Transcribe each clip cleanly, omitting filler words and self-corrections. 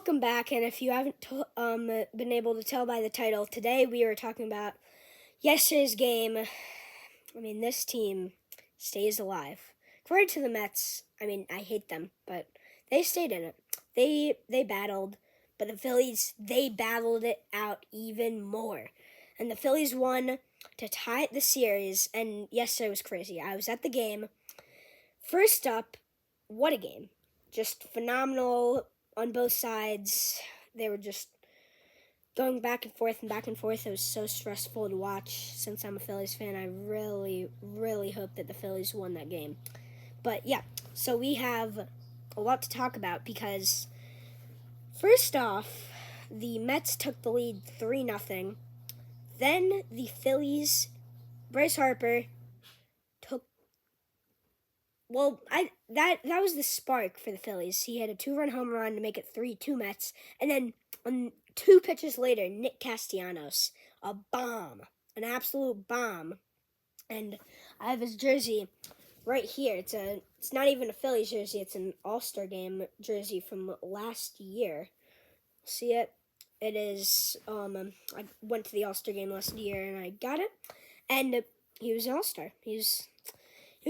welcome back. And if you haven't been able to tell by the title, today we are talking about yesterday's game. This team stays alive. According to the Mets, I hate them, but they stayed in it. They battled, but the Phillies, they battled it out even more. And the Phillies won to tie the series, and yesterday was crazy. I was at the game. First up, what a game. Just phenomenal on both sides. They were just going back and forth and back and forth. It was so stressful to watch. Since I'm a Phillies fan, I really, really hope that the Phillies won that game. But yeah, so we have a lot to talk about because first off, the Mets took the lead 3-0. Then the Phillies, Bryce Harper took that was the spark for the Phillies. He had a 2-run home run to make it 3-2 Mets, and then on 2 pitches later, Nick Castellanos, a bomb, an absolute bomb, and I have his jersey right here. It's not even a Phillies jersey; it's an All-Star Game jersey from last year. See it? It is. I went to the All-Star Game last year and I got it, and he was an All-Star. He was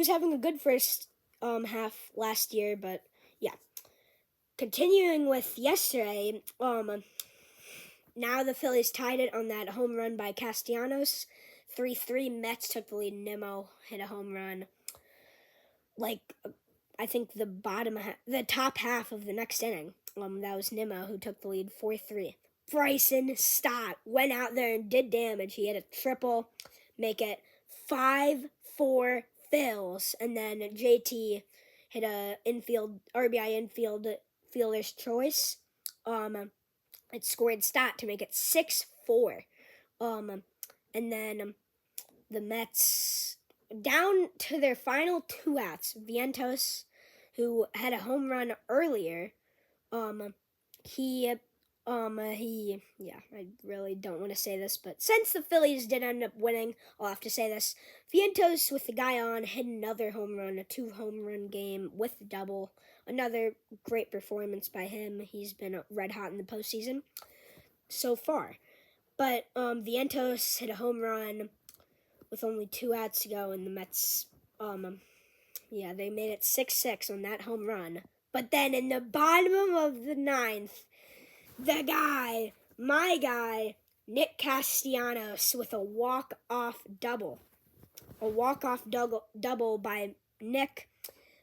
having a good first half last year, but yeah. Continuing with yesterday, now the Phillies tied it on that home run by Castellanos. 3-3, Mets took the lead. Nimmo hit a home run. I think the top half of the next inning. That was Nimmo who took the lead 4-3. Bryson Stott went out there and did damage. He hit a triple, make it 5-4 Phils, and then JT hit a RBI fielder's choice. It scored Stott to make it 6-4. And then the Mets down to their final 2 outs. Vientos, who had a home run earlier, I really don't want to say this, but since the Phillies did end up winning, I'll have to say this. Vientos, with the guy on, hit another home run, a 2-home-run game with the double. Another great performance by him. He's been red hot in the postseason so far. But Vientos hit a home run with only 2 outs to go, and the Mets, they made it 6-6 on that home run. But then in the bottom of the 9th, my guy, Nick Castellanos, with a walk-off double. A walk-off double by Nick.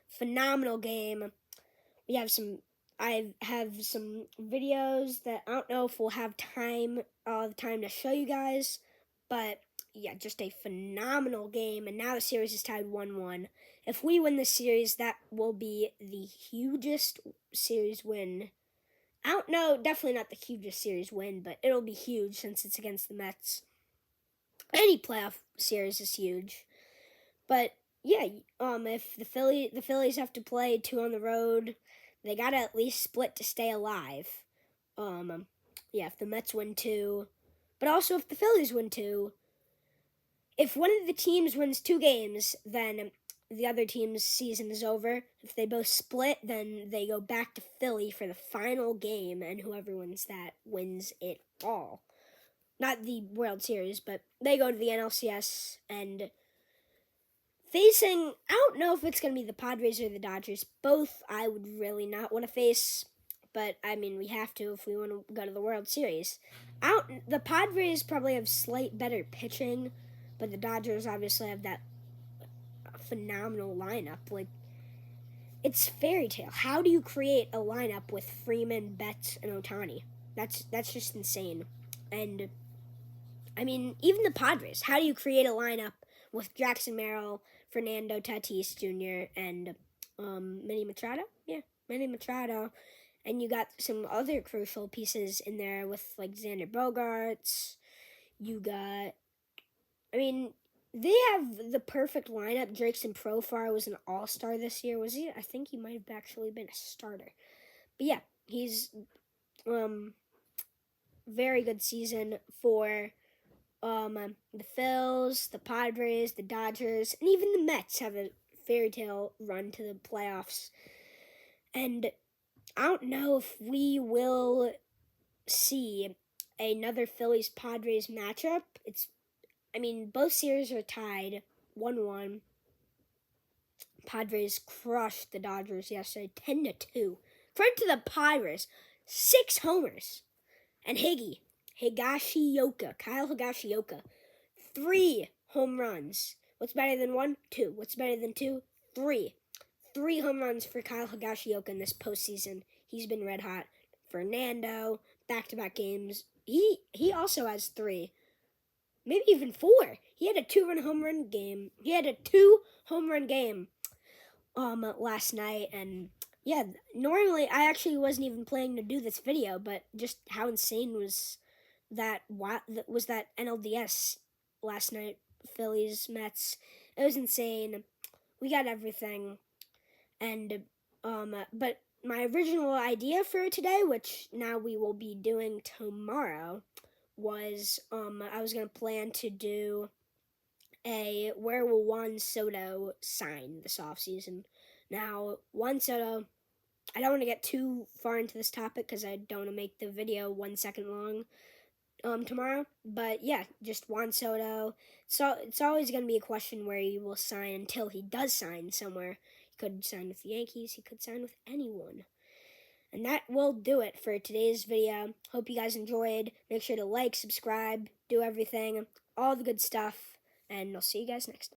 Phenomenal game. I have some videos that I don't know if we'll have time to show you guys, but yeah, just a phenomenal game. And now the series is tied 1-1. If we win this series, that will be the hugest series win. I don't know, definitely not the hugest series win, but it'll be huge since it's against the Mets. Any playoff series is huge. But yeah, if the Phillies have to play 2 on the road, they gotta at least split to stay alive. If the Mets win 2, but also if the Phillies win 2, if one of the teams wins 2 games, then the other team's season is over. If they both split, then they go back to Philly for the final game, and whoever wins that wins it all. Not the World Series, but they go to the NLCS and facing, I don't know if it's going to be the Padres or the Dodgers. Both I would really not want to face, but we have to if we want to go to the World Series. The Padres probably have slight better pitching, but the Dodgers obviously have that phenomenal lineup. It's fairy tale. How do you create a lineup with Freeman, Betts, and Ohtani? That's just insane. And even the Padres. How do you create a lineup with Jackson Merrill, Fernando Tatis Jr., and Manny Machado? Yeah, Manny Machado. And you got some other crucial pieces in there with Xander Bogaerts. You got, they have the perfect lineup. Jackson Profar was an all-star this year. Was he? I think he might have actually been a starter. But yeah, he's very good season for the Phils, the Padres, the Dodgers, and even the Mets have a fairy tale run to the playoffs. And I don't know if we will see another Phillies Padres matchup. Both series are tied 1-1. Padres crushed the Dodgers yesterday 10-2. Credit to the Padres, 6 homers. And Kyle Higashioka, 3 home runs. What's better than 1? 2. What's better than 2? 3. 3 home runs for Kyle Higashioka in this postseason. He's been red hot. Fernando, back-to-back games. He also has 3. Maybe even 4. He had a 2-run home run game. He had a 2 home run game last night, and yeah, normally I actually wasn't even planning to do this video, but just how insane was that NLDS last night, Phillies, Mets. It was insane. We got everything. And but my original idea for today, which now we will be doing tomorrow, was I was going to plan to do a where will Juan Soto sign this offseason. Now, Juan Soto, I don't want to get too far into this topic because I don't want to make the video 1 second long tomorrow. But yeah, just Juan Soto. So it's always going to be a question where he will sign until he does sign somewhere. He could sign with the Yankees. He could sign with anyone. And that will do it for today's video. Hope you guys enjoyed. Make sure to like, subscribe, do everything, all the good stuff. And I'll see you guys next time.